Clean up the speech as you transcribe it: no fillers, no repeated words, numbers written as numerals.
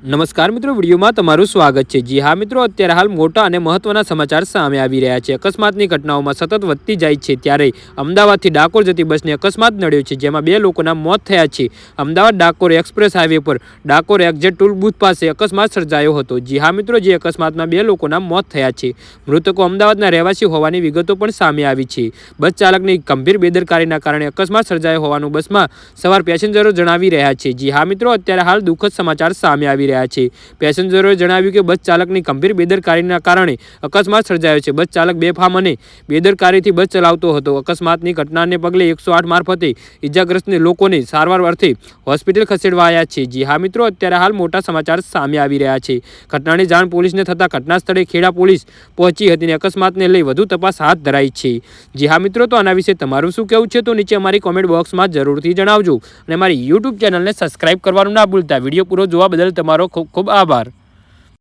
નમસ્કાર મિત્રો, વિડીયોમાં તમારું સ્વાગત છે। જી હા મિત્રો, અત્યારે હાલ મોટા અને મહત્વના સમાચાર સામે આવી રહ્યા છે। અકસ્માતની ઘટનાઓમાં સતત વધતી જાય છે ત્યારે અમદાવાદથી ડાકોર જતી બસને અકસ્માત નડ્યો છે, જેમાં 2 લોકોના મોત થયા છે। અમદાવાદ ડાકોર એક્સપ્રેસ હાઈવે પર ડાકોર એક્ઝેટ ટૂલ બૂથ પાસે અકસ્માત સર્જાયો હતો। જી હા મિત્રો, જે અકસ્માતમાં 2 લોકોના મોત થયા છે। મૃતકો અમદાવાદના રહેવાસી હોવાની વિગતો પણ સામે આવી છે। બસ ચાલકની ગંભીર બેદરકારીના કારણે અકસ્માત સર્જાયો હોવાનું બસમાં સવાર પેસેન્જરો જણાવી રહ્યા છે। જી હા મિત્રો, અત્યારે હાલ દુઃખદ સમાચાર સામે આવી રહ્યા છે। પેસેન્જરોએ જણાવ્યું કે બસ ચાલકની ગંભીર બેદરકારીના કારણે અકસ્માત સર્જાયો છે। બસ ચાલક બેફામ અને બેદરકારીથી બસ ચલાવતો હતો। અકસ્માતની ઘટનાને પગલે 108 મારફતે ઈજાગ્રસ્ત લોકોને સારવાર અર્થે હોસ્પિટલ ખસેડવાયા છે। જી હા મિત્રો, અત્યારે હાલ મોટા સમાચાર સામે આવી રહ્યા છે। ઘટનાની જાણ પોલીસને થતાં ઘટના સ્થળે ખેડા પોલીસ પહોંચી હતી અને અકસ્માતને લઈ વધુ તપાસ હાથ ધરાઈ છે। જી હા મિત્રો, તો આના વિશે તમારું શું કહેવું છે તો નીચે અમારી કોમેન્ટ બોક્સમાં જરૂરથી જણાવજો અને અમારી YouTube ચેનલને સબસ્ક્રાઇબ કરવાનું ના ભૂલતા। વિડીયો પૂરો જોવા બદલ તમારો ખૂબ ખૂબ આભાર।